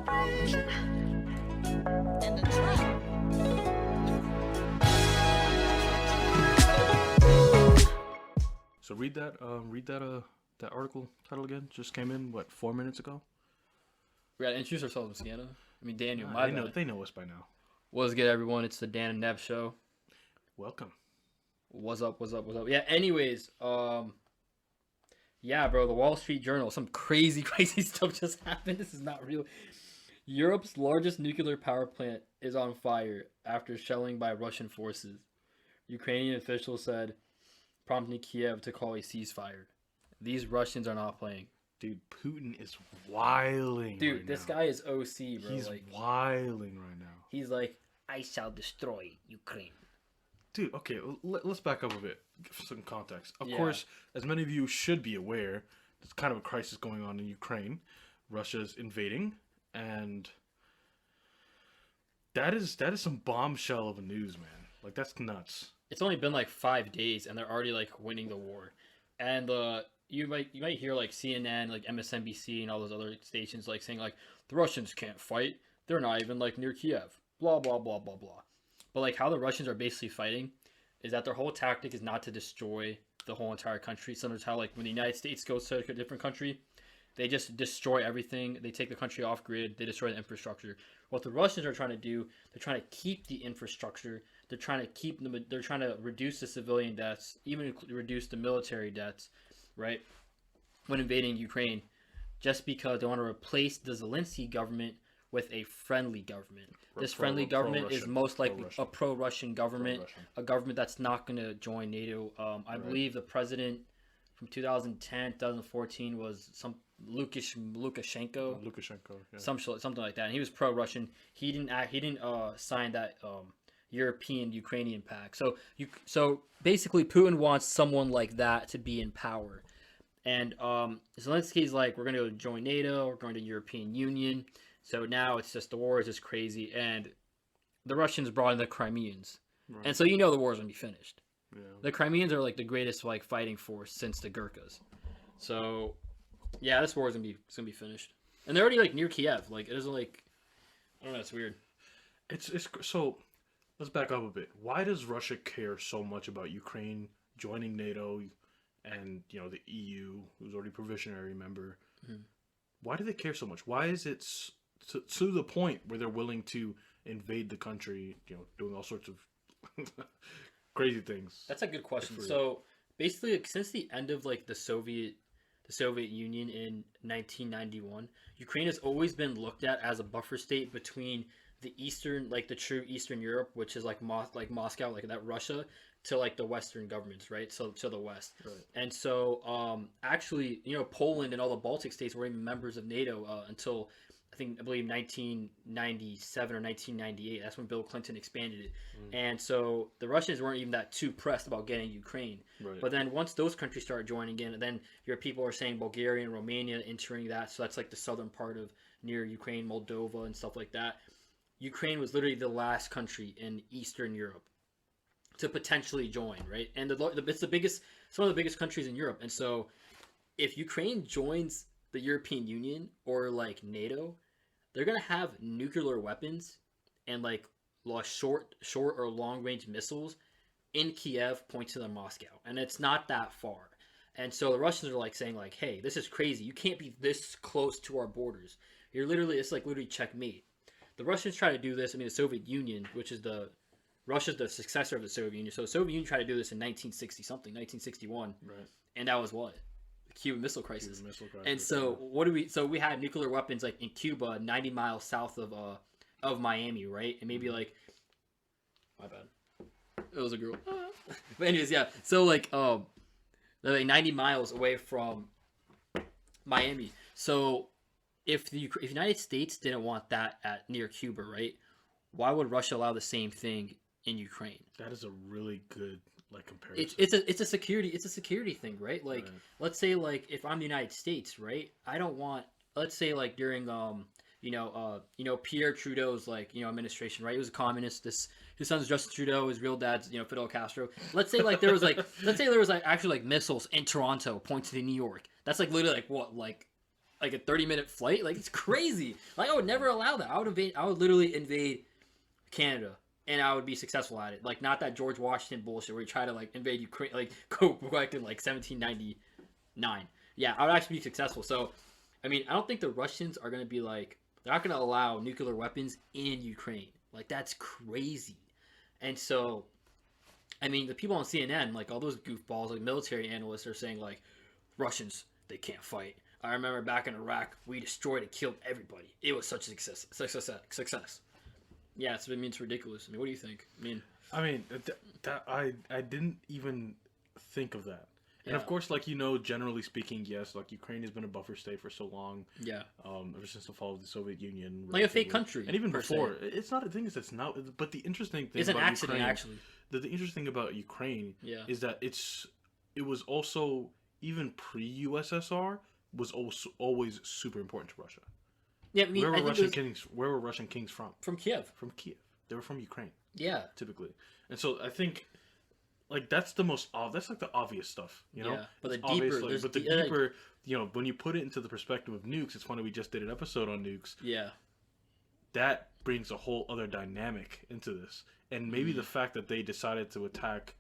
brain in the trap. So read that article title again. Just came in 4 minutes ago. We gotta introduce ourselves, Sienna. I mean, Daniel. They know us by now. What's good, everyone? It's the Dan and Neb Show. Welcome. What's up? Yeah. Anyways, yeah, bro. The Wall Street Journal. Some crazy stuff just happened. This is not real. Europe's largest nuclear power plant is on fire after shelling by Russian forces. Ukrainian officials said, prompting Kiev to call a ceasefire. These Russians are not playing. Dude, Putin is wilding. Dude, right this now. guy is OC, bro. He's wilding right now. He's like, I shall destroy Ukraine. Dude, okay, let's back up a bit for some context. Of Yeah. course, as many of you should be aware, there's kind of a crisis going on in Ukraine. Russia's invading, and that is some bombshell of a news, man. Like, that's nuts. It's only been like 5 days, and they're already like winning the war. And you might hear like CNN, like MSNBC, and all those other stations like saying like the Russians can't fight. They're not even like near Kiev. Blah blah blah blah blah. But like how the Russians are basically fighting is that their whole tactic is not to destroy the whole entire country. Similar to how like when the United States goes to a different country, they just destroy everything. They take the country off grid. They destroy the infrastructure. What the Russians are trying to do, they're trying to keep the infrastructure. They're trying to keep them. They're trying to reduce the civilian deaths, even reduce the military deaths, right? When invading Ukraine, just because they want to replace the Zelensky government with a friendly government. This friendly government is most likely a pro-Russian government, a government that's not going to join NATO. I believe the president from 2010, 2014 was some Lukashenko, yeah. something like that. And he was pro-Russian. He didn't sign that European Ukrainian pact. So basically, Putin wants someone like that to be in power. And Zelensky's like, we're going to join NATO, we're going to European Union. So now it's just the war is just crazy. And the Russians brought in the Crimeans. Right. And so the war is going to be finished. Yeah. The Crimeans are like the greatest like fighting force since the Gurkhas. So yeah, this war is going to be finished. And they're already like near Kiev. Like it isn't like, I don't know, it's weird. It's so let's back up a bit. Why does Russia care so much about Ukraine joining NATO and the EU, who's already a provisionary member? Mm-hmm. Why do they care so much? Why is it to the point where they're willing to invade the country, doing all sorts of crazy things? That's a good question. So basically, like, since the end of like the Soviet Union in 1991, Ukraine has always been looked at as a buffer state between the eastern, like the true Eastern Europe, which is like Moscow, like that Russia, to like the Western governments, right? So to the West. Right. And so actually, Poland and all the Baltic states were even members of NATO until I believe 1997 or 1998. That's when Bill Clinton expanded it. And so the Russians weren't even that too pressed about getting Ukraine. Right. But then once those countries started joining in, and then your people are saying Bulgaria and Romania entering that. So that's like the southern part of near Ukraine, Moldova and stuff like that. Ukraine was literally the last country in Eastern Europe to potentially join, right? And it's one of the biggest countries in Europe. And so if Ukraine joins the European Union or like NATO, they're going to have nuclear weapons and like short or long range missiles in Kiev pointing to Moscow. And it's not that far. And so the Russians are like saying like, hey, this is crazy. You can't be this close to our borders. It's like literally checkmate. The Russians try to do this. I mean, the Soviet Union, which is Russia's the successor of the Soviet Union. So the Soviet Union tried to do this in 1961. Right. And that was what? The Cuban Missile Crisis. And so we had nuclear weapons like in Cuba, 90 miles south of Miami, right? And maybe like, my bad. It was a girl. But anyways, yeah. So like, they're like 90 miles away from Miami. So if the United States didn't want that near Cuba, right? Why would Russia allow the same thing in Ukraine? That is a really good comparison. It's a security thing, right? Like right. Let's say like if I'm the United States, right? I don't want, let's say like during Pierre Trudeau's administration, right? He was a communist. His son's Justin Trudeau, his real dad's Fidel Castro. Let's say there was actually missiles in Toronto pointing to New York. That's like literally like what, like like a 30-minute flight. Like it's crazy. Like I would never allow that. I would literally invade Canada, and I would be successful at it. Like not that George Washington bullshit where you try to like invade Ukraine, like go back in like 1799. Yeah, I would actually be successful. So, I mean, I don't think the Russians are gonna be like they're not gonna allow nuclear weapons in Ukraine. Like that's crazy. And so, I mean, the people on CNN, like all those goofballs, like military analysts, are saying like Russians they can't fight. I remember back in Iraq, we destroyed and killed everybody. It was such a success. Yeah, I mean, it's ridiculous. I mean, what do you think? I didn't even think of that. And of course, like, generally speaking, yes, like Ukraine has been a buffer state for so long. Yeah. Ever since the fall of the Soviet Union. Like a fake country. And even before. It's not, the thing is, it's not, but the interesting thing it's about an accident, Ukraine, actually. The interesting thing about Ukraine is that it was also, even pre-USSR, was also always super important to Russia. Yeah, I mean, where were Russian kings from? From Kiev. From Kiev. They were from Ukraine. Yeah. Typically. And so I think, like, that's that's like the obvious stuff, Yeah. But the deeper, when you put it into the perspective of nukes, it's funny, we just did an episode on nukes. Yeah. That brings a whole other dynamic into this. And maybe the fact that they decided to attack,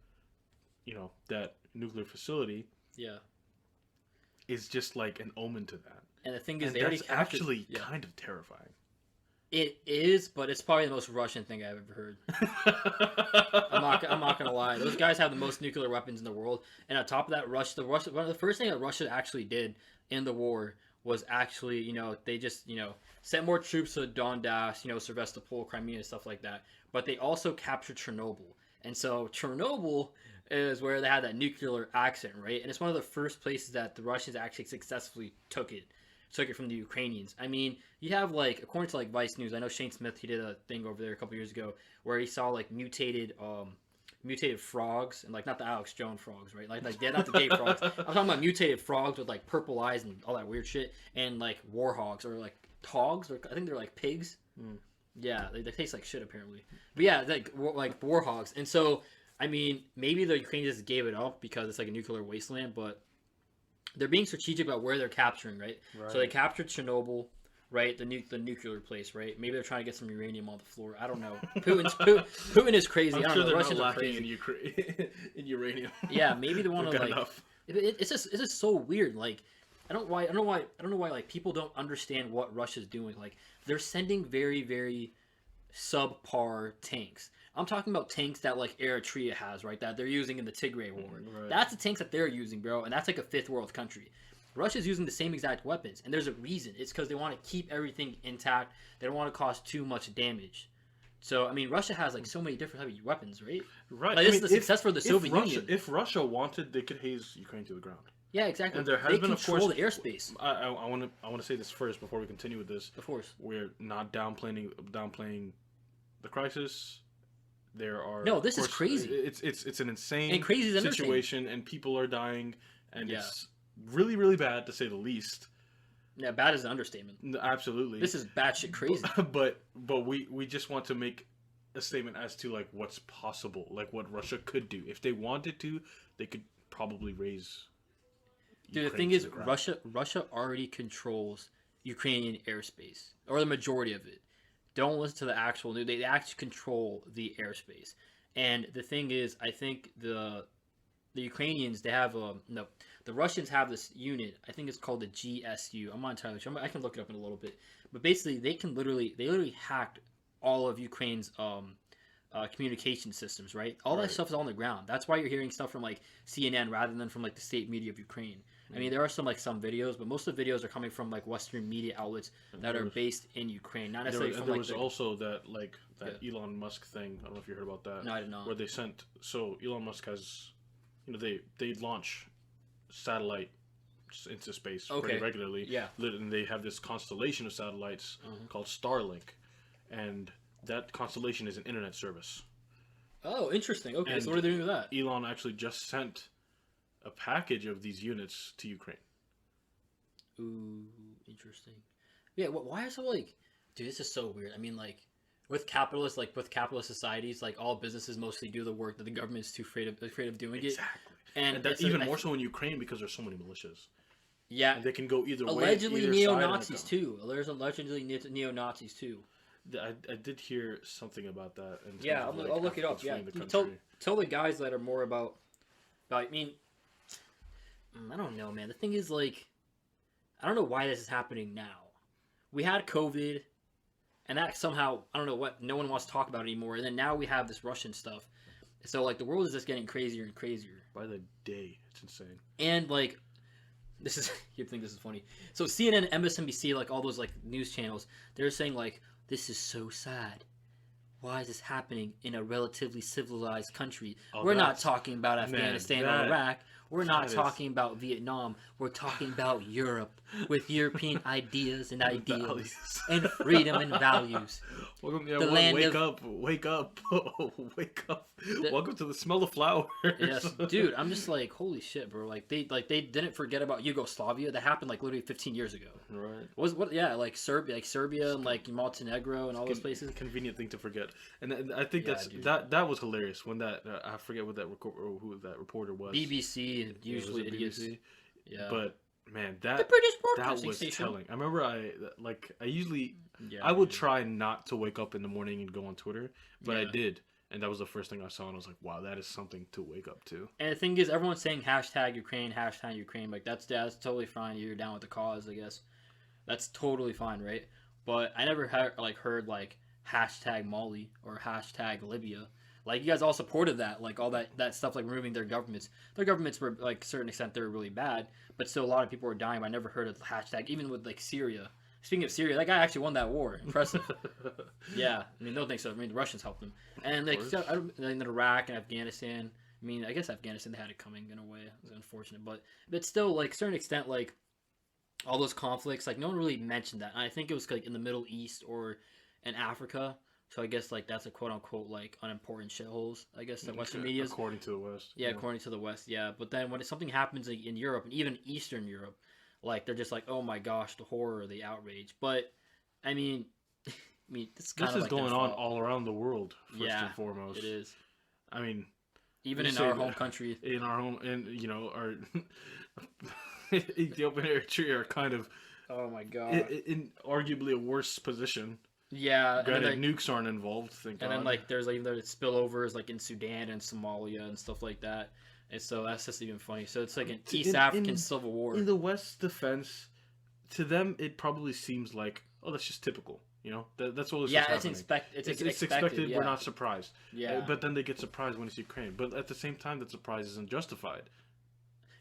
that nuclear facility. Yeah. Is just like an omen to that. And the thing is, that's actually kind of terrifying. It is, but it's probably the most Russian thing I've ever heard. I'm not gonna lie. Those guys have the most nuclear weapons in the world, and on top of that, one of the first thing that Russia actually did in the war was actually, they just, sent more troops to Donbass, Sevastopol, Crimea, and stuff like that. But they also captured Chernobyl, and so Chernobyl is where they had that nuclear accident, right? And it's one of the first places that the Russians actually successfully took it from the Ukrainians. I mean, you have like, according to like Vice News, I know Shane Smith, he did a thing over there a couple years ago where he saw like mutated frogs, and like not the Alex Jones frogs, right? Like yeah, not the gay frogs. I'm talking about mutated frogs with like purple eyes and all that weird shit, and like warhogs or like hogs, or I think they're like pigs. Yeah, they taste like shit apparently. But yeah, like warhogs, and so. I mean, maybe the Ukrainians gave it up because it's like a nuclear wasteland, but they're being strategic about where they're capturing, right? So they captured Chernobyl, right? The nuclear place, right? Maybe they're trying to get some uranium on the floor. I don't know. Putin is crazy. I'm I don't sure know. they're Russians not are lacking crazy. in uranium. Yeah, maybe they want to like. Enough. It's just so weird. Like, I don't know why like people don't understand what Russia's doing. Like, they're sending very, very subpar tanks. I'm talking about tanks that like Eritrea has, right? That they're using in the Tigray war. Right. That's the tanks that they're using, bro, and that's like a fifth world country. Russia's using the same exact weapons, and there's a reason. It's because they want to keep everything intact. They don't want to cause too much damage. So I mean, Russia has like so many different types of weapons, right? Right. Like, this is the success for the Soviet Union. If Russia wanted, they could haze Ukraine to the ground. Yeah, exactly. And there has been, of course, the airspace. I want to say this first before we continue with this. Of course, we're not downplaying the crisis. There are this is crazy. It's an insane and crazy situation, and people are dying, and it's really, really bad to say the least. Yeah, bad is an understatement. Absolutely, this is batshit crazy. But we just want to make a statement as to like what's possible, like what Russia could do if they wanted to. They could probably raise. Dude, the thing is, Russia already controls Ukrainian airspace, or the majority of it. Don't listen to the actual news. They actually control the airspace. And the thing is, I think the Ukrainians, they have the Russians have this unit. I think it's called the GSU. I'm not entirely sure. I can look it up in a little bit. But basically, they literally hacked all of Ukraine's communication systems, right? All that stuff is on the ground. That's why you're hearing stuff from like CNN rather than from like the state media of Ukraine. I mean, there are some videos, but most of the videos are coming from like Western media outlets that are based in Ukraine, not necessarily from there was also that Elon Musk thing. I don't know if you heard about that. No, I did not. Where they sent Elon Musk has, they launch satellite into space pretty regularly. Yeah, and they have this constellation of satellites called Starlink, and that constellation is an internet service. Oh, interesting. Okay, and so what are they doing with that? Elon actually just sent a package of these units to Ukraine. Ooh, interesting. Yeah, why is it like, dude, this is so weird. I mean, like, with capitalist societies, like all businesses mostly do the work that the government is too afraid of doing it. Exactly. And that's even more so in Ukraine because there's so many militias. Yeah. And they can go either way. Allegedly either side of neo-Nazis it. too. There's allegedly neo-Nazis too. I did hear something about that. In terms Yeah, of, like, I'll look it how up. Yeah, fleeing the you country. tell the guys that are more about. I mean, I don't know, man. The thing is, like, I don't know why this is happening now. We had COVID, and that somehow, I don't know what, no one wants to talk about it anymore. And then now we have this Russian stuff. So, like, the world is just getting crazier and crazier. By the day, it's insane. And, like, this is, you think this is funny. So, CNN, MSNBC, like, all those, like, news channels, they're saying, like, this is so sad. Why is this happening in a relatively civilized country? Oh, We're not that's- talking about Afghanistan or Iraq. We're not that is- talking about Vietnam. We're talking about Europe with European ideas and ideals Values. and freedom and values. Welcome, yeah, The land wake of- up, wake up, wake up. Welcome to the smell of flowers. Yes, dude, I'm just like, holy shit, bro. Like they didn't forget about Yugoslavia. That happened like literally 15 years ago. Right. Yeah, like Serbia and like Montenegro and all those places. Convenient thing to forget, and I think Yeah, that's dude. that was hilarious when that I forget what that who that reporter was. BBC and Yeah, was usually it idiots. BBC? Yeah. But man, the that British that Broadcasting was Station. telling. I remember I usually Yeah, I would dude. try not to wake up in the morning and go on Twitter, but I Yeah. did, and that was the first thing I saw, and I was like, wow, that is something to wake up to. And the thing is, everyone's saying hashtag Ukraine, hashtag Ukraine. Like that's totally fine. You're down with the cause, I guess. That's totally fine, right? But I never heard hashtag Mali or hashtag Libya. Like you guys all supported that, like all that stuff, like removing their governments. Their governments were like to a certain extent they were really bad, but still a lot of people were dying. But I never heard of hashtag, even with like Syria. Speaking of Syria, that guy actually won that war. Impressive. Yeah, I mean, no thanks. So I mean, the Russians helped him, and like course. so, in Iraq and Afghanistan. I mean, I guess Afghanistan they had it coming in a way. It was unfortunate, but still, like, to a certain extent, like all those conflicts, like no one really mentioned that. And I think it was like in the Middle East or in Africa. So I guess like that's a quote unquote like unimportant shitholes. I guess that Western media is. according to the West. Yeah, according to the West, yeah. But then when something happens like, in Europe and even Eastern Europe, like they're just like, oh my gosh, the horror, the outrage. But I mean, it's kind This of is like going their on fault. all around the world. First Yeah, and foremost, It is. I mean, Even you in say our that- home country. in our home, and you know, our Ethiopia and Eritrea are kind of Oh my god. in arguably a worse position. Yeah, and then, Granted, like, nukes aren't involved. Thank and God. then like there's like even the spillovers like in Sudan and Somalia and stuff like that. And so that's just even funny. So it's like an East African civil war. in the West's defense, to them it probably seems like, oh, that's just typical. You know, that's all. Yeah, happening. it's It's expected. expected. Yeah. We're not surprised. Yeah. But then they get surprised when it's Ukraine. But at the same time, that surprise isn't justified.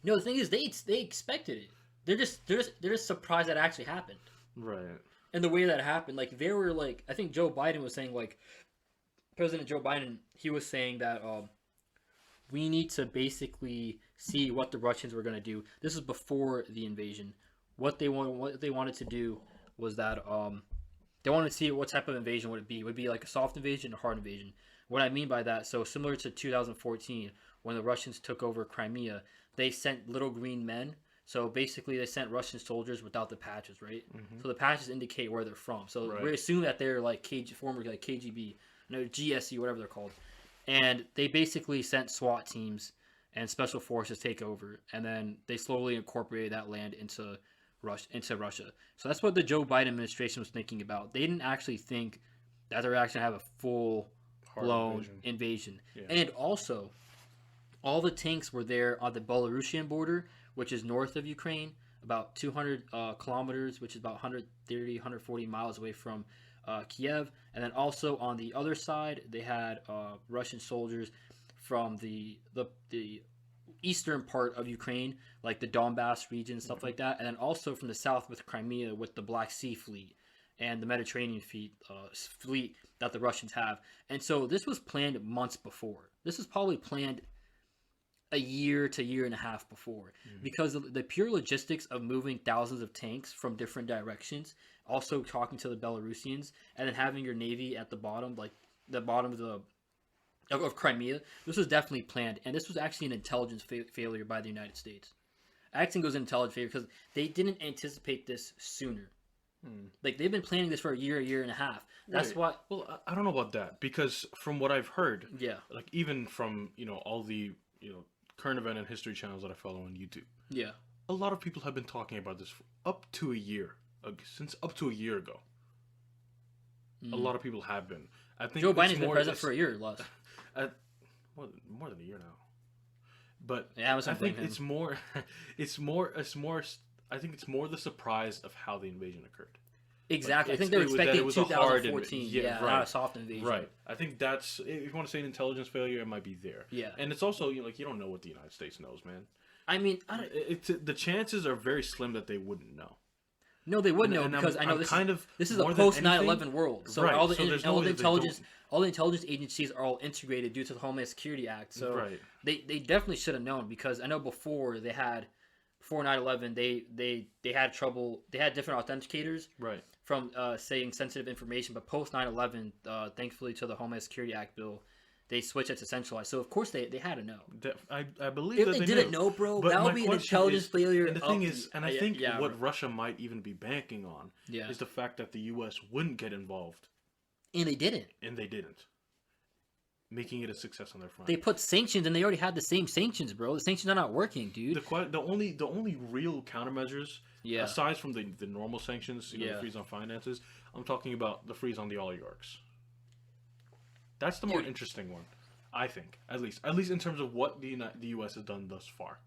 No, the thing is they expected it. They're just surprised that actually happened. Right. And the way that happened, like they were like, I think Joe Biden was saying, like President Joe Biden, he was saying that we need to basically see what the Russians were going to do. This is before the invasion. What they wanted to do was that they wanted to see what type of invasion would it be. Would it be like a soft invasion or hard invasion? What I mean by that, so similar to 2014 when the Russians took over Crimea, they sent little green men. So basically, they sent Russian soldiers without the patches, right? So the patches indicate where they're from. So Right. we assume that they're like former like KGB, no GSU, whatever they're called. And they basically sent SWAT teams and special forces take over, and then they slowly incorporated that land into Russia. So that's what the Joe Biden administration was thinking about. They didn't actually think that they were actually going to have a full-blown invasion. Yeah. And also, all the tanks were there on the Belarusian border, which is north of Ukraine, about 200 kilometers, which is about 130, 140 miles away from Kiev. And then also on the other side, they had Russian soldiers from the eastern part of Ukraine, like the Donbass region, stuff like that. And then also from the south with Crimea, with the Black Sea Fleet and the Mediterranean fleet that the Russians have. And so this was planned months before. This was probably planned a year to year and a half before, because of the pure logistics of moving thousands of tanks from different directions, also talking to the Belarusians, and then having your navy at the bottom, like the bottom of Crimea. This was definitely planned, and this was actually an intelligence failure by the United States. I think it was an intelligence failure because they didn't anticipate this sooner. Like they've been planning this for a year and a half. That's Right. why. Well, I don't know about that, because from what I've heard, Yeah. like even from all the current event and history channels that I follow on YouTube, Yeah. a lot of people have been talking about this for up to a year, since up to a year ago. A lot of people have been. I think Joe Biden's been president for a year or less. More than a year now. But yeah, I think it's more. I think it's more the surprise of how the invasion occurred. Exactly. I think they were expecting 2014. Yeah, not a soft invasion. Right. I think that's, if you want to say an intelligence failure, it might be there. Yeah. And it's also, you don't know what the United States knows, man. I mean, the chances are very slim that they wouldn't know. No, they would know, because I know this is a post 9/11 world. So all the intelligence agencies are all integrated due to the Homeland Security Act. So they definitely should have known, because I know before 9/11 they had trouble. They had different authenticators from saying sensitive information, but post 9/11, thankfully to the Homeland Security Act bill, they switched it to centralized. So of course they had to know. I believe if that they knew. didn't know, bro, that would be an intelligence failure. And the thing is, and I think what Russia might even be banking on is the fact that the U.S. wouldn't get involved. And they didn't. Making it a success on their front. They put sanctions, and they already had the same sanctions, bro. The sanctions are not working, dude. The only real countermeasures, aside from the normal sanctions, the freeze on finances, I'm talking about the freeze on the oligarchs. That's the more interesting one, I think. At least in terms of what the U.S. has done thus far.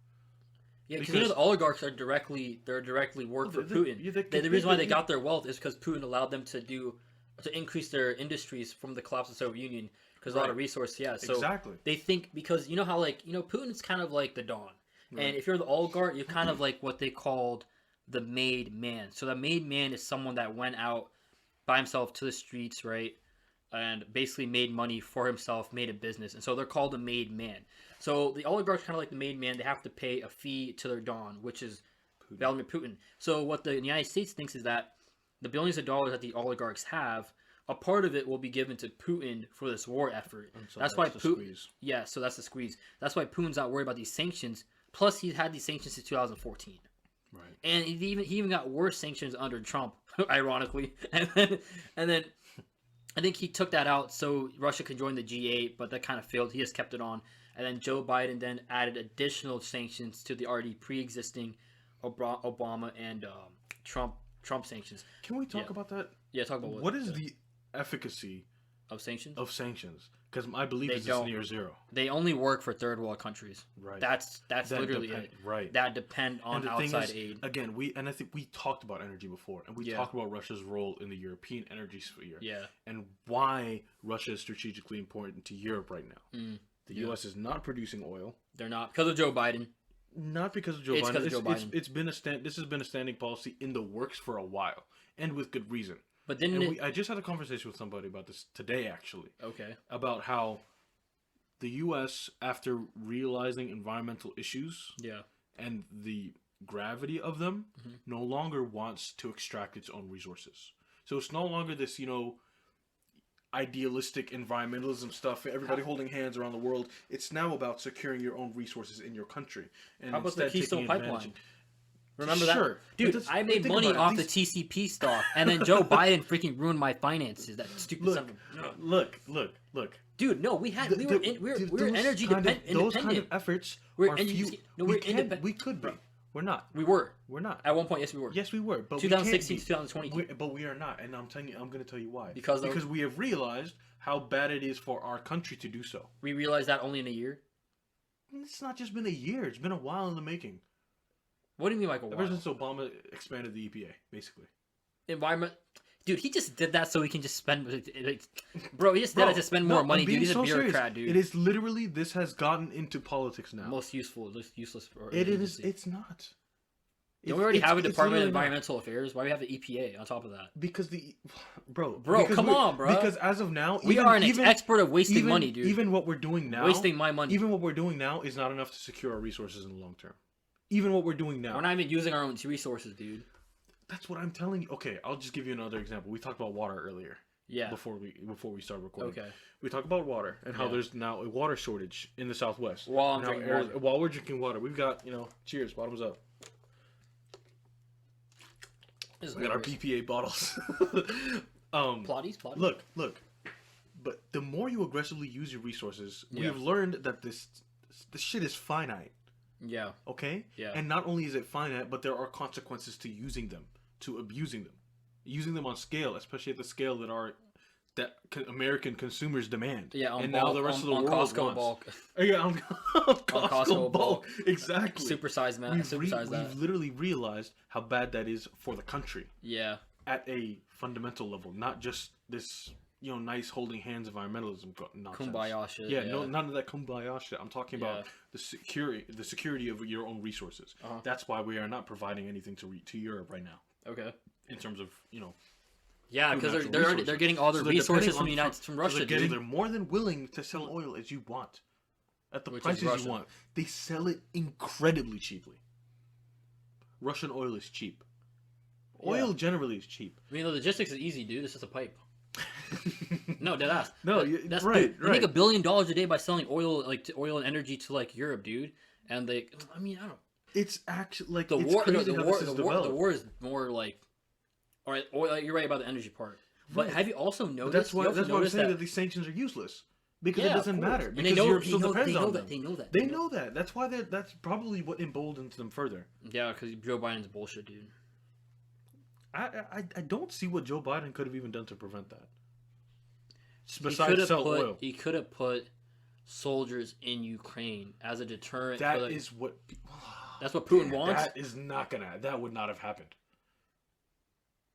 Yeah, because the oligarchs are directly work for Putin. The reason why they got their wealth is because Putin allowed them to increase their industries from the collapse of the Soviet Union, because a lot of resources. Yeah, so exactly. They think, because you know how Putin's kind of like the Don, and if you're the oligarch, you're kind of like what they called the made man. So the made man is someone that went out by himself to the streets, right? And basically made money for himself, made a business, and so they're called a made man. So the oligarchs kind of like the made man. They have to pay a fee to their Don, which is Vladimir Putin. So what the United States thinks is that the billions of dollars that the oligarchs have, a part of it will be given to Putin for this war effort. So that's why Putin. Yeah, so that's the squeeze. That's why Putin's not worried about these sanctions. Plus, he's had these sanctions since 2014. Right. And he even got worse sanctions under Trump, ironically. And then I think he took that out so Russia could join the G8, but that kind of failed. He just kept it on. And then Joe Biden then added additional sanctions to the already pre-existing Obama and Trump sanctions. Can we talk about that? Yeah, talk about what is the efficacy of sanctions? Because I believe it's near zero. They only work for third world countries. Right. That's literally it. Right. That depend on outside aid. Again, I think we talked about energy before, and we talked about Russia's role in the European energy sphere. Yeah. And why Russia is strategically important to Europe right now. The U.S. is not producing oil. They're not, because of Joe Biden. Not because of Joe Biden. Because of Joe Biden. This has been a standing policy in the works for a while, and with good reason. But then I just had a conversation with somebody about this today, actually. Okay. About how the U.S., after realizing environmental issues, and the gravity of them, no longer wants to extract its own resources. So it's no longer this, idealistic environmentalism stuff, everybody holding hands around the world. It's now about securing your own resources in your country. And how about the Keystone Pipeline? Remember that? Dude, I made money off the TCP stock, and then Joe Biden freaking ruined my finances. That stupid son of Look. Dude, no, we were energy independent. Those kind of efforts are few. We're independent. We could be. We're not. We were. We're not. At one point, yes, we were. Yes, we were. But 2016 to 2020. But we are not, and I'm going to tell you why. Because we have realized how bad it is for our country to do so. We realized that only in a year. It's not just been a year. It's been a while in the making. What do you mean, like a while? Ever since Obama expanded the EPA, basically. Environment. Dude, he just did that so he can just spend. Bro, he just did it to spend more money, dude. He's a bureaucrat, dude. It is literally, this has gotten into politics now. Most useful, just useless. It's not. Don't we already have a Department of Environmental Affairs? Why do we have the EPA on top of that? Because bro, come on, bro. Because as of now, we are an expert of wasting money, dude. Even what we're doing now, wasting my money. Even what we're doing now is not enough to secure our resources in the long term. Even what we're doing now, we're not even using our own resources, dude. That's what I'm telling you. Okay, I'll just give you another example. We talked about water earlier. Yeah. Before we start recording. Okay. We talked about water and how there's now a water shortage in the Southwest. While we're drinking water, we've got cheers, bottoms up. We got our PPA bottles. Plotties. Look. But the more you aggressively use your resources, we have learned that this shit is finite. Yeah. Okay? Yeah. And not only is it finite, but there are consequences to using them, to abusing them. Using them on scale, especially at the scale that American consumers demand. Yeah, and now the rest of the world Costco wants. bulk. Yeah, on Costco bulk. Exactly. Supersize that. We've literally realized how bad that is for the country. Yeah. At a fundamental level, not just this, nice holding hands environmentalism nonsense. Kumbaya shit. Yeah, no, none of that kumbaya shit. I'm talking about the security of your own resources. That's why we are not providing anything to Europe right now. Okay. In terms of Yeah, because they're getting all their resources from Russia. They're more than willing to sell oil as you want, at the prices you want. They sell it incredibly cheaply. Russian oil is cheap. Oil generally is cheap. I mean, the logistics is easy, dude. It's just a pipe. No, deadass. No, that's right. They make $1 billion a day by selling oil, oil and energy to Europe, dude. And I don't. It's actually the war. The war is more like. All right, oil, you're right about the energy part. But have you also noticed? That's why I'm saying that these sanctions are useless. Because it doesn't matter. Because Europe still depends on them. They know that. That's why that's probably what emboldens them further. Yeah, because Joe Biden's bullshit, dude. I don't see what Joe Biden could have even done to prevent that. Besides sell oil. He could have put soldiers in Ukraine as a deterrent. That's what Putin wants? That would not have happened.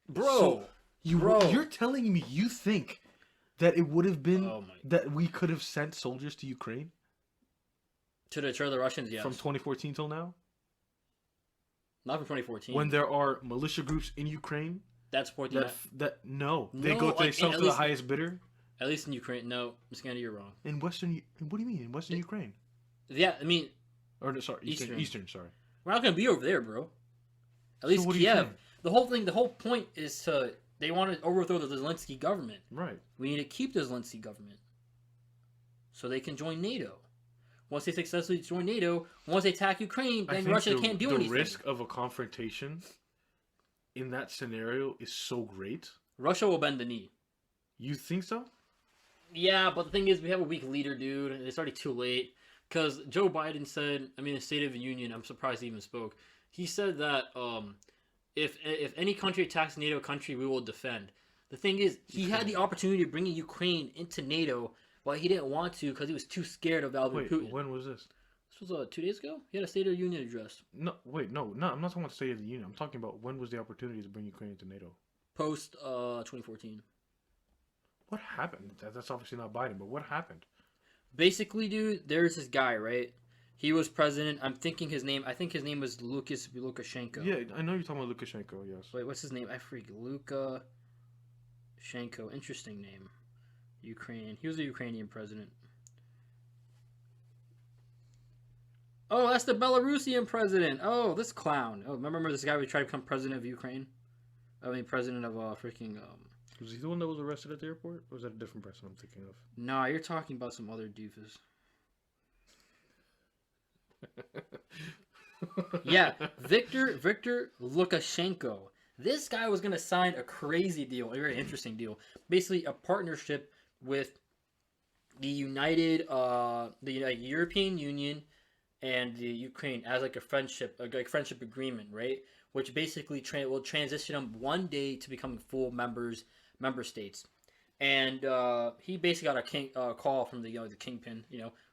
Bro. You're telling me you think that it would have been that we could have sent soldiers to Ukraine? To deter the Russians, yes. From 2014 till now? Not from 2014. When there are militia groups in Ukraine that support they sell to the highest bidder. At least in Ukraine, no, Scandi, you're wrong. What do you mean in Western Ukraine? Yeah, I mean, Eastern. Sorry, we're not gonna be over there, bro. At least Kiev. The whole point is they want to overthrow the Zelensky government. Right. We need to keep the Zelensky government so they can join NATO. Once they successfully join NATO, once they attack Ukraine, then Russia can't do anything. The risk of a confrontation in that scenario is so great. Russia will bend the knee. You think so? Yeah, but the thing is, we have a weak leader, dude. It's already too late. Because Joe Biden said, the State of the Union, I'm surprised he even spoke. He said that if any country attacks a NATO country, we will defend. The thing is, he had the opportunity of bringing Ukraine into NATO, but he didn't want to because he was too scared of Vladimir Putin. When was this? This was 2 days ago? He had a State of the Union address. No, I'm not talking about State of the Union. I'm talking about when was the opportunity to bring Ukraine into NATO? Post 2014. What happened? That's obviously not Biden, but what happened? Basically, dude, there's this guy, right? He was president. I think his name was Lukashenko. Yeah, I know you're talking about Lukashenko, yes. Wait, what's his name? I forget. Lukashenko. Interesting name. Ukraine. He was a Ukrainian president. Oh, that's the Belarusian president. Oh, this clown. Oh, remember this guy who tried to become president of Ukraine? President of freaking... Was he the one that was arrested at the airport? Or was that a different person I'm thinking of? Nah, you're talking about some other doofus. Yeah, Viktor Lukashenko. This guy was going to sign a crazy deal, a very interesting deal. Basically, a partnership with the European Union and the Ukraine as like a friendship agreement, right? Which basically will transition them one day to becoming full member states. And he basically got a call from the kingpin,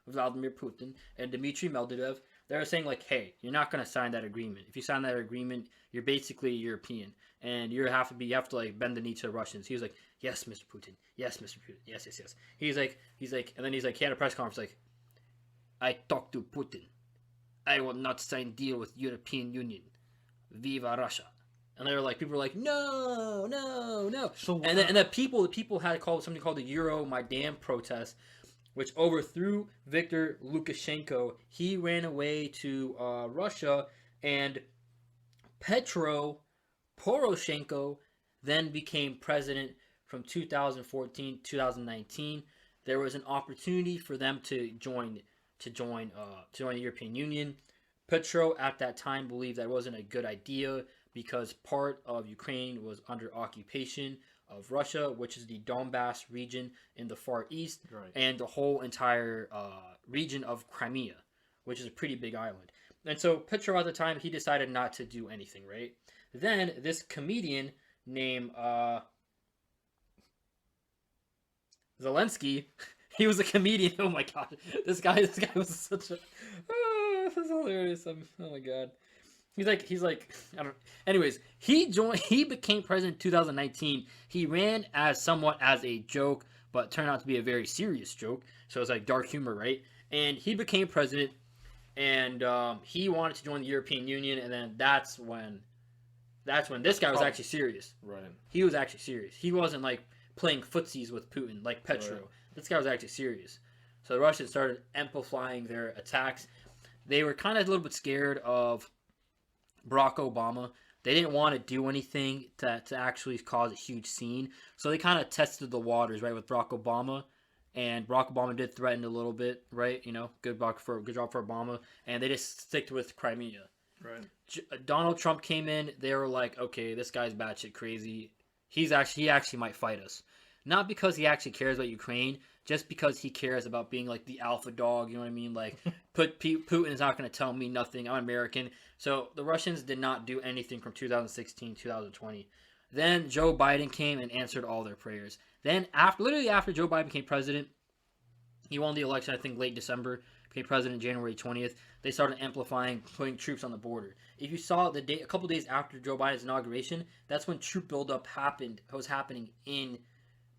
Vladimir Putin and Dmitry Medvedev. They're saying like, hey, you're not going to sign that agreement. If you sign that agreement, you're basically European, and you have to like bend the knee to the Russians. He was like, yes, Mr. Putin. Yes, Mr. Putin. Yes. He's like, and then he had a press conference like, I talked to Putin. I will not sign deal with European Union. Viva Russia. And they were like, people were like, no. So and the people had called something called the Euromaidan protest, which overthrew Viktor Lukashenko. He ran away to Russia, and Petro Poroshenko then became president from 2014 2019. There was an opportunity for them to join the European Union. Petro at that time believed that wasn't a good idea because part of Ukraine was under occupation of Russia, which is the Donbass region in the Far East, right, and the whole entire region of Crimea, which is a pretty big island. And so Petro at the time, he decided not to do anything, right? Then this comedian named Zelensky, he was a comedian. Oh my god, this guy was such a. Oh, this is hilarious. Oh my god. He's like I don't. Anyways, he became president in 2019. He ran as somewhat as a joke, but turned out to be a very serious joke. So it's like dark humor, right? And he became president, and he wanted to join the European Union, and then that's when this guy was actually serious. Right. He was actually serious. He wasn't like playing footsies with Putin like Petro. Right. This guy was actually serious. So the Russians started amplifying their attacks. They were kind of a little bit scared of Barack Obama. They didn't want to do anything to actually cause a huge scene. So they kind of tested the waters, right, with Barack Obama. And Barack Obama did threaten a little bit, right? You know, good job for Obama. And they just sticked with Crimea. Right. Donald Trump came in. They were like, okay, this guy's batshit crazy. He actually might fight us. Not because he actually cares about Ukraine, just because he cares about being like the alpha dog. You know what I mean? Like, Putin is not going to tell me nothing. I'm American. So the Russians did not do anything from 2016, 2020. Then Joe Biden came and answered all their prayers. Then literally after Joe Biden became president, he won the election, I think, late December. Became president January 20th. They started amplifying, putting troops on the border. If you saw a couple days after Joe Biden's inauguration, that's when troop buildup was happening in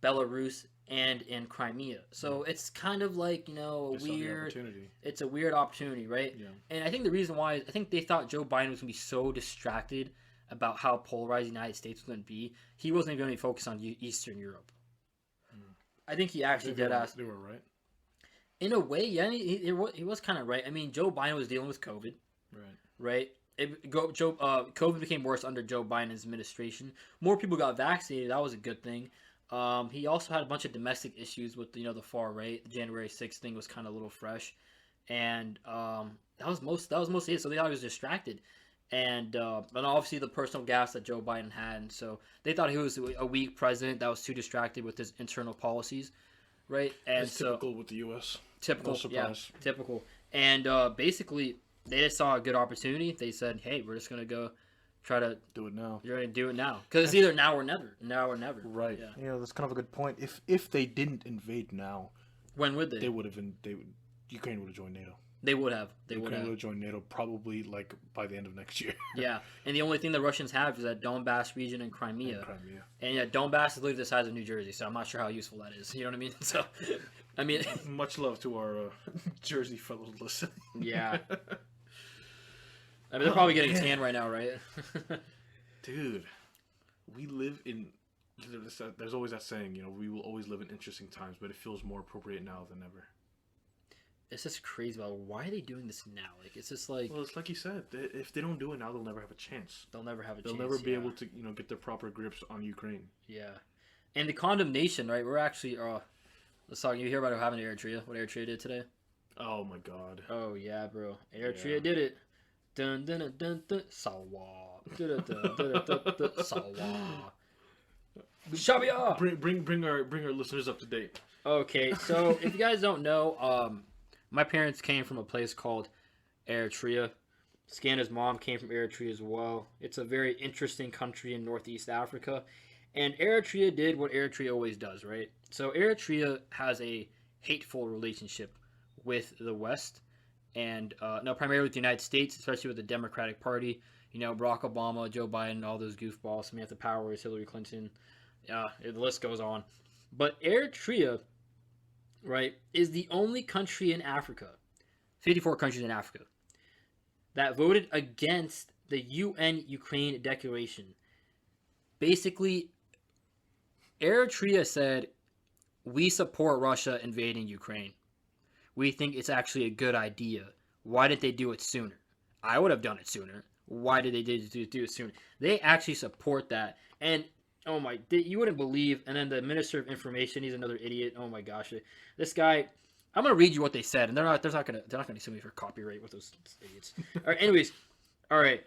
Belarus and in Crimea. So it's kind of like, you know, it's a weird opportunity, right? Yeah. And I think the reason why is I think they thought Joe Biden was going to be so distracted about how polarized the United States was going to be, he wasn't going to be focused on Eastern Europe. I think he actually did ask. They were right. In a way, yeah, he was kind of right. I mean, Joe Biden was dealing with COVID. Right? COVID became worse under Joe Biden's administration. More people got vaccinated. That was a good thing. He also had a bunch of domestic issues with, you know, the far right. The January 6th thing was kind of a little fresh. And that was mostly it. So they thought he was distracted. And obviously the personal gas that Joe Biden had. And so they thought he was a weak president that was too distracted with his internal policies. Right? And it's typical with the U.S. Typical, no surprise. Yeah, typical. And basically, they just saw a good opportunity. They said, hey, we're just going to go try to do it now. You're going to do it now. Because it's either now or never. Now or never. Right. Yeah. That's kind of a good point. If they didn't invade now, when would they? Ukraine would have joined NATO. They would have. Ukraine would have joined NATO probably like by the end of next year. Yeah. And the only thing the Russians have is that Donbass region and Crimea. And yeah, Donbass is literally the size of New Jersey, so I'm not sure how useful that is. You know what I mean? So, I mean, much love to our Jersey fellows listening. Yeah. I mean, they're probably getting tan right now, right? Dude, we live in. There's always that saying, you know, we will always live in interesting times, but it feels more appropriate now than ever. It's just crazy about why are they doing this now? Like, it's just like. Well, it's like you said. If they don't do it now, they'll never have a chance. They'll never be able to, you know, get their proper grips on Ukraine. Yeah, and the condemnation, right? We're actually. Let's talk. You hear about what happened to Eritrea? What Eritrea did today? Oh my God. Oh yeah, bro. Eritrea did it. Dun dun dun dun dun. Salwa. Dun dun dun dun dun dun. Salwa. Shabia. Bring our listeners up to date. Okay, so if you guys don't know, my parents came from a place called Eritrea. Scanna's mom came from Eritrea as well. It's a very interesting country in Northeast Africa. And Eritrea did what Eritrea always does, right? So Eritrea has a hateful relationship with the West. And primarily with the United States, especially with the Democratic Party. You know, Barack Obama, Joe Biden, all those goofballs, Samantha Powers, Hillary Clinton. The list goes on. But Eritrea, right, is the only country in Africa, 54 countries in Africa, that voted against the UN Ukraine Declaration. Basically, Eritrea said, we support Russia invading Ukraine. We think it's actually a good idea. Why didn't they do it sooner? I would have done it sooner. Why did they do it sooner? They actually support that. And oh my, you wouldn't believe. And then the Minister of Information, he's another idiot. Oh my gosh, this guy. I'm gonna read you what they said, and they're not gonna sue me for copyright with those idiots. All right, anyways, all right.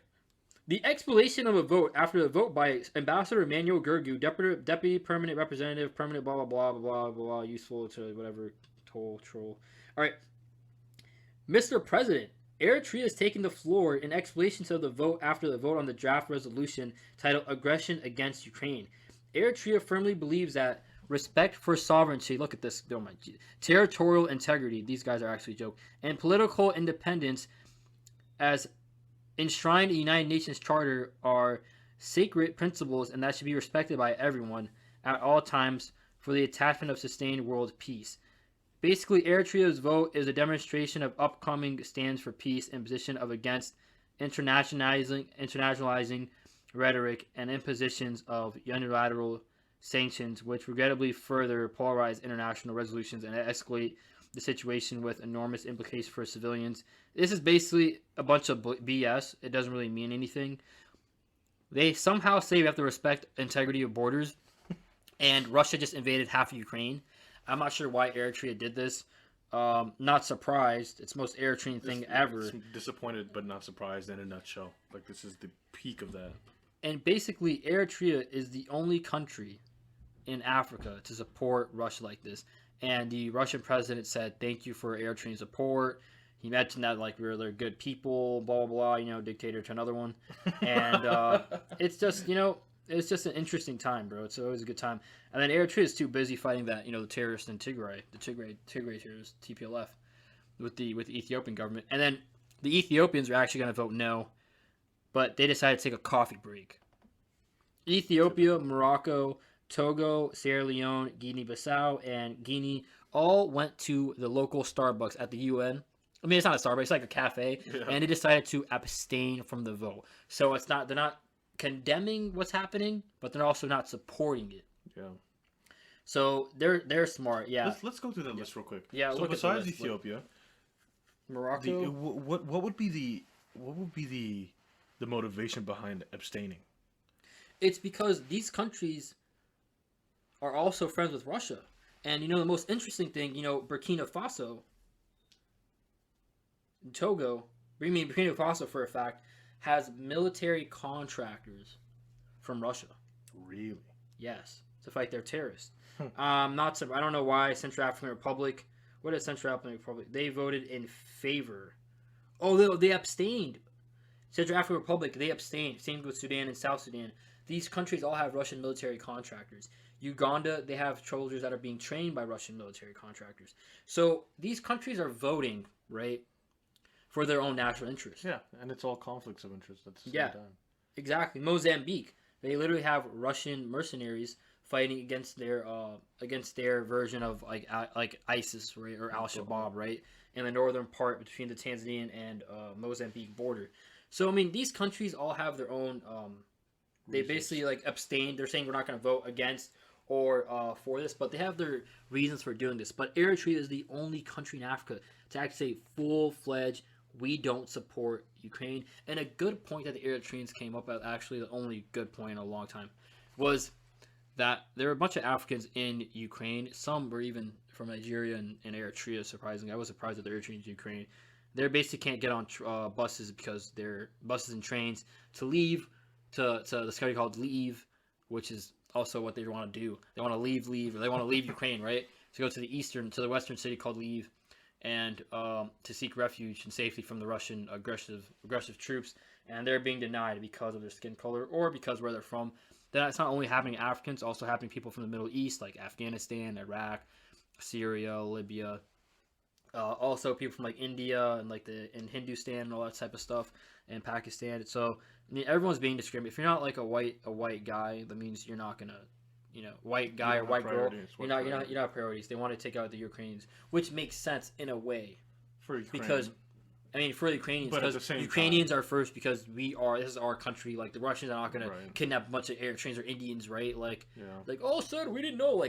The explanation of a vote after the vote by Ambassador Emmanuel Gergu, deputy permanent representative, permanent blah blah blah blah blah blah, useful to whatever troll. All right, Mr. President, Eritrea is taking the floor in explanation of the vote after the vote on the draft resolution titled "Aggression Against Ukraine." Eritrea firmly believes that respect for sovereignty, look at this, oh my, territorial integrity, these guys are actually a joke, and political independence as enshrined in the United Nations Charter are sacred principles and that should be respected by everyone at all times for the attachment of sustained world peace. Basically, Eritrea's vote is a demonstration of upcoming stands for peace and position of against internationalizing rhetoric and impositions of unilateral sanctions, which regrettably further polarize international resolutions and escalate the situation with enormous implications for civilians. This is basically a bunch of BS. It doesn't really mean anything. They somehow say we have to respect integrity of borders, and Russia just invaded half of Ukraine. I'm not sure why Eritrea did this. Not surprised. It's the most Eritrean thing ever. Disappointed but not surprised in a nutshell. Like, this is the peak of that. And basically, Eritrea is the only country in Africa to support Russia like this. And the Russian president said, thank you for Eritrean support. He mentioned that, like, they're good people, blah, blah, blah, dictator to another one. And it's just, it's just an interesting time, bro. It's always a good time. And then Eritrea is too busy fighting that, the terrorists in Tigray, the Tigray terrorists, TPLF, with the Ethiopian government. And then the Ethiopians are actually going to vote no, but they decided to take a coffee break. Ethiopia, Morocco, Togo, Sierra Leone, Guinea-Bissau, and Guinea all went to the local Starbucks at the UN. I mean, it's not a Starbucks, it's like a cafe, and they decided to abstain from the vote. So they're not condemning what's happening, but they're also not supporting it. Yeah. So they're smart. Yeah. Let's go through that list real quick. Yeah. So besides Ethiopia, Morocco, what would be the motivation behind abstaining? It's because these countries are also friends with Russia, and the most interesting thing, Burkina Faso, Togo, Burkina Faso for a fact has military contractors from Russia. Really? Yes, to fight their terrorists. I don't know why Central African Republic. What is Central African Republic? They voted in favor. Oh, they abstained. Central African Republic, they abstained. Same with Sudan and South Sudan. These countries all have Russian military contractors. Uganda, they have soldiers that are being trained by Russian military contractors. So these countries are voting, right, for their own national interests. Yeah, and it's all conflicts of interest at the same time. Exactly. Mozambique, they literally have Russian mercenaries fighting against their version of like ISIS, right, or Al Shabaab, right, in the northern part between the Tanzanian and Mozambique border. So I mean, these countries all have their own. They basically abstained. They're saying we're not going to vote against or for this, but they have their reasons for doing this. But Eritrea is the only country in Africa to actually say full-fledged, we don't support Ukraine. And a good point that the Eritreans came up with, actually the only good point in a long time, was that there were a bunch of Africans in Ukraine. Some were even from Nigeria and Eritrea, surprisingly. I was surprised that the Eritreans in Ukraine. They basically can't get on buses because they're buses and trains to leave to the study called Leave, which is also what they want to do. They want to leave, or they want to leave Ukraine, right? To go to the western city called Leave, and to seek refuge and safety from the Russian aggressive troops. And they're being denied because of their skin color or because where they're from. That's not only happening to Africans, also happening to people from the Middle East, like Afghanistan, Iraq, Syria, Libya. Also people from India and in Hindustan and all that type of stuff, and Pakistan. So I mean, everyone's being discriminated. If you're not a white guy, that means you're not gonna, white guy or white girl. You're not priorities. They want to take out the Ukrainians, which makes sense in a way, for Ukraine. Because for the Ukrainians, because Ukrainians are first because this is our country. Like the Russians are not gonna kidnap a bunch of Eritreans or Indians, right? Oh, son, we didn't know.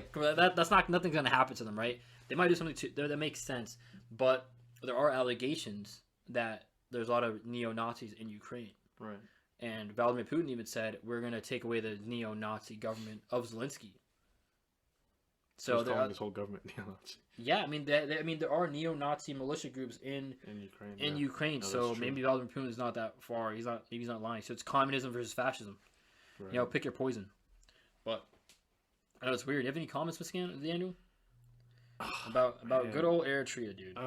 Nothing's gonna happen to them, right? They might do something that makes sense, but there are allegations that there's a lot of neo-Nazis in Ukraine. Right. And Vladimir Putin even said, we're going to take away the neo-Nazi government of Zelensky. So this whole government neo-Nazi. Yeah, there are neo-Nazi militia groups in Ukraine. No, so maybe Vladimir Putin is not that far. Maybe he's not lying. So it's communism versus fascism. Right. Pick your poison. But I know it's weird. Do you have any comments, Daniel? About good old Eritrea, dude.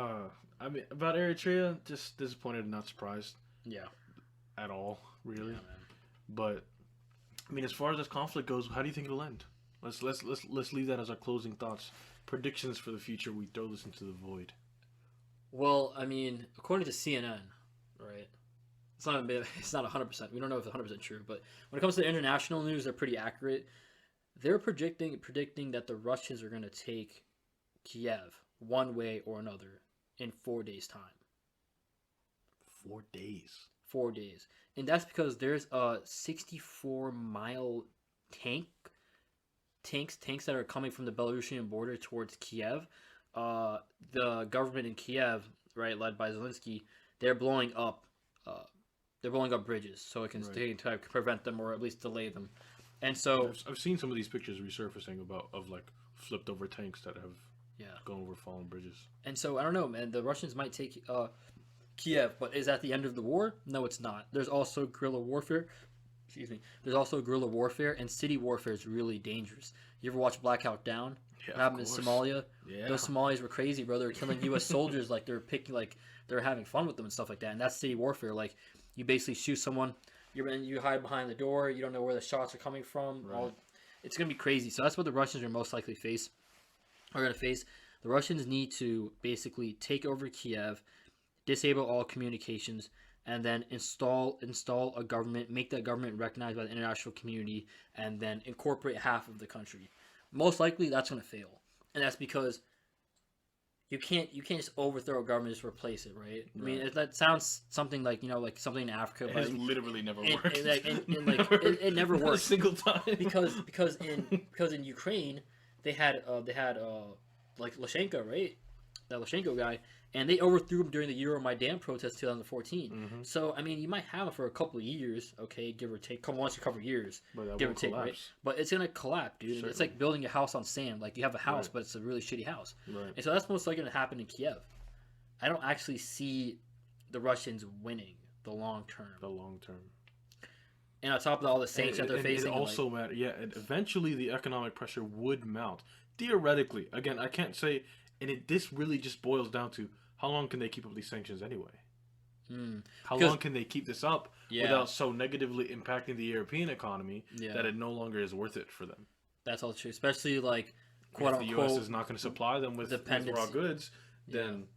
I mean, about Eritrea, just disappointed and not surprised Yeah. at all, really. Yeah, man. But I mean, as far as this conflict goes, how do you think it'll end? Let's leave that as our closing thoughts. Predictions for the future. We throw this into the void. Well, I mean, according to CNN, right? It's not 100%. We don't know if it's 100% true, but when it comes to international news, they're pretty accurate. They're predicting that the Russians are going to take Kiev one way or another in 4 days' time. 4 days. 4 days. And that's because there's a 64-mile tanks that are coming from the Belarusian border towards Kiev. The government in Kiev, right, led by Zelensky, they're blowing up bridges so it can to prevent them or at least delay them. And so I've seen some of these pictures resurfacing of like flipped over tanks that have gone over fallen bridges. And so I don't know, man. The Russians might take Kiev, but is that the end of the war? No, it's not. There's also guerrilla warfare. Excuse me. There's also guerrilla warfare, and city warfare is really dangerous. You ever watch Black Hawk Down? Yeah, What happened in Somalia? Yeah. Those Somalis were crazy, bro. They were killing U.S. soldiers like they're having fun with them and stuff like that. And that's city warfare. Like you basically shoot someone, you hide behind the door. You don't know where the shots are coming from. Right. It's gonna be crazy. So that's what the Russians are most likely are gonna face. The Russians need to basically take over Kiev, disable all communications, and then install a government, make that government recognized by the international community, and then incorporate half of the country. Most likely, that's going to fail, and that's because you can't just overthrow a government just to replace it, right? I mean, that sounds something like like something in Africa, It but has literally never worked. It never Not worked a single time. because in Ukraine they had like Lushenko, right? That Lushenko guy, and they overthrew him during the Euromaidan protest 2014. Mm-hmm. So I mean, you might have him for a couple of years, okay, give or take, once a couple of years, But that give or won't take, right? collapse. But it's gonna collapse, dude. Certainly. It's like building a house on sand. Like you have a house, Right. but it's a really shitty house. Right. And so that's most likely gonna happen in Kiev. I don't actually see the Russians winning the long term. The long term. And on top of all the sanctions that they're facing, It also matters. Yeah, and eventually the economic pressure would mount. Theoretically, again, I can't say. And this really just boils down to how long can they keep up these sanctions anyway? How long can they keep this up without so negatively impacting the European economy that it no longer is worth it for them? That's all true, especially like quote if the unquote. U.S. is not going to supply them with raw goods, then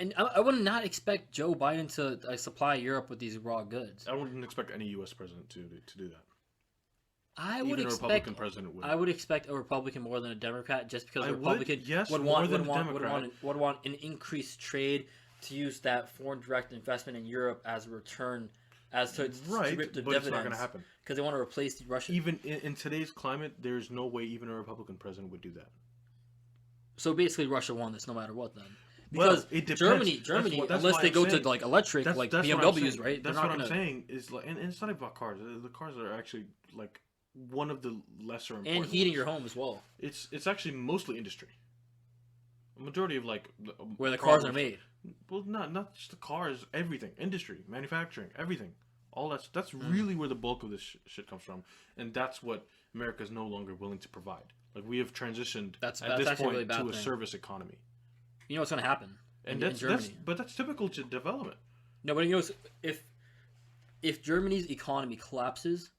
And I would not expect Joe Biden to supply Europe with these raw goods. I wouldn't expect any U.S. president to do that. I would Even expect a Republican president would. I would expect a Republican more than a Democrat, just because a Republican would want an increased trade to use that foreign direct investment in Europe as a return, as to right, rip the but dividends. it's not going to happen because they want to replace the Russian. Even in today's climate, there's no way even a Republican president would do that. So basically, Russia won this no matter what. Then Well, because it depends. Germany, That's unless why they I'm go saying. to like electric, That's like what I'm BMWs, saying. right? That's They're what not I'm gonna... saying. Is like, and it's not about cars. The cars are actually like one of the lesser important. And heating ones. your home as well, It's actually mostly industry. A majority of like where the cars are made. Well, not just the cars. Everything, industry, manufacturing, everything. All that's really where the bulk of this shit comes from, and that's what America is no longer willing to provide. Like we have transitioned That's at this actually a point really bad to a thing. service economy, You know what's going to happen and in Germany? but that's typical to development. No, but you know, if Germany's economy collapses,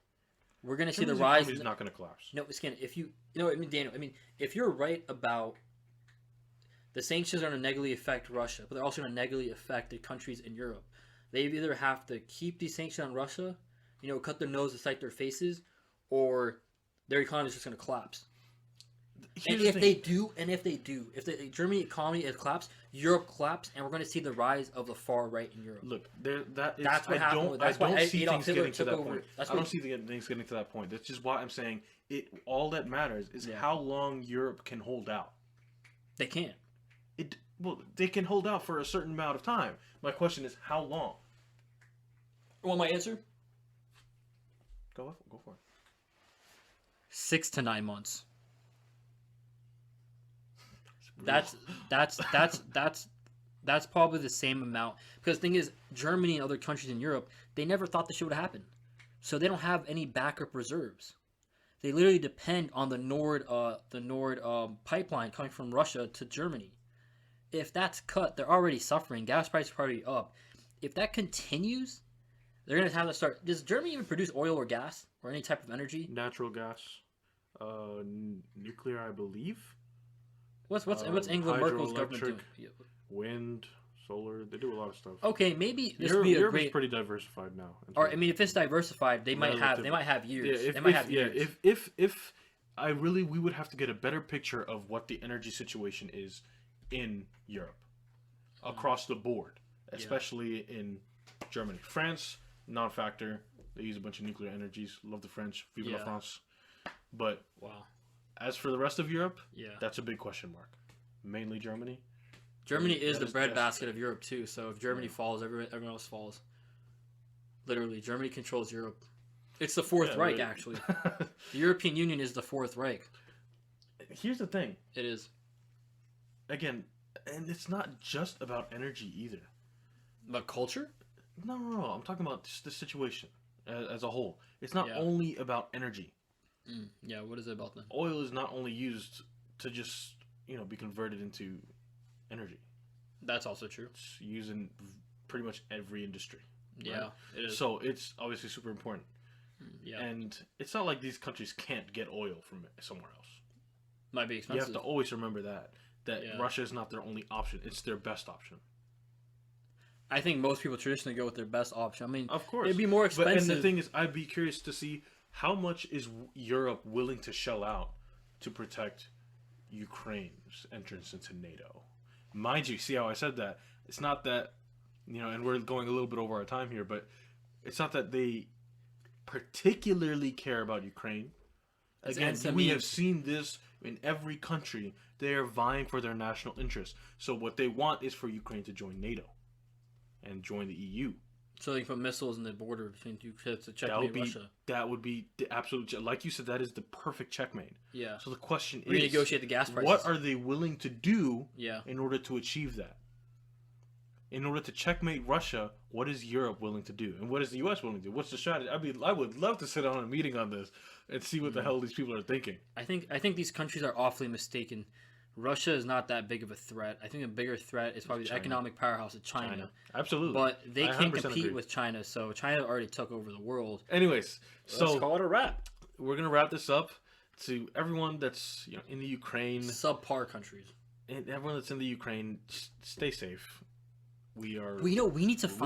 we're going to see the rise. Is not going to collapse. No, Skin. If you know, I mean, Daniel, I mean, if you're right about the sanctions are going to negatively affect Russia, but they're also going to negatively affect the countries in Europe. They either have to keep these sanctions on Russia, cut their nose to spite their faces, or their economy is just going to collapse. And if they do, if the Germany economy is collapsed, Europe collapse, and we're going to see the rise of the far right in Europe. Look, that's what happened. That's I why don't see Adolf things Hitler getting to took that over. point. That's I don't see things getting to that point. That's just why I'm saying it. All that matters is how long Europe can hold out. They can't. They can hold out for a certain amount of time. My question is, how long? Want my answer? Go for it. 6 to 9 months. That's probably the same amount, because the thing is, Germany and other countries in Europe, they never thought this shit would happen, so they don't have any backup reserves. They literally depend on the Nord pipeline coming from Russia to Germany. if that's cut, they're already suffering. Gas prices are already up. If that continues, they're going to have to start. Does Germany even produce oil or gas or any type of energy? Natural gas, nuclear, I believe. What's Angela Merkel's government doing? hydroelectric, Wind, solar. They do a lot of stuff. Okay, maybe this would be a Europe great. is pretty diversified now. Or I mean, if it's diversified, they might have years. They might have years. If we would have to get a better picture of what the energy situation is in Europe, across the board, especially in Germany. France, non-factor. They use a bunch of nuclear energies. Love the French. Vive la France. But Wow. as for the rest of Europe, Yeah. that's a big question mark. Mainly Germany. Germany is That the is breadbasket of Europe too. So if Germany falls, everyone else falls. Literally, Germany controls Europe. It's the Fourth Reich, actually. The European Union is the Fourth Reich. Here's the thing. It is. Again, and it's not just about energy either. But culture? No. I'm talking about just the situation as a whole. It's not Yeah. only about energy. Yeah, what is it about then? Oil is not only used to just, be converted into energy. That's also true. It's used in pretty much every industry. Yeah, right? it is. So it's obviously super important. Yeah, And it's not like these countries can't get oil from somewhere else. might be You expensive. have to always remember that Yeah. Russia is not their only option. It's their best option. I think most people traditionally go with their best option. I mean, Of course. it'd be more But, expensive. and the thing is, I'd be curious to see how much is Europe willing to shell out to protect Ukraine's entrance into NATO. Mind you, see how I said that? It's not that, and we're going a little bit over our time here, but it's not that they particularly care about Ukraine. Again, we have seen this in every country. They are vying for their national interest. So what they want is for Ukraine to join NATO and join the EU. So they can put missiles in the border between two to checkmate Russia. That would be the absolute, like you said, that is the perfect checkmate. Yeah. So the question is, Renegotiate the gas prices. what are they willing to do Yeah. in order to achieve that? In order to checkmate Russia, what is Europe willing to do? And what is the US willing to do? What's the strategy? I would love to sit on a meeting on this and see what the hell these people are thinking. I think these countries are awfully mistaken. Russia is not that big of a threat. I think a bigger threat is probably the economic powerhouse of China. Absolutely. But they I can't 100% compete agree. with China, so China already took over the world. Anyways, Let's call it a wrap. we're going to wrap this up. To everyone that's in the Ukraine, Subpar countries. and everyone that's in the Ukraine, stay safe. We We need to find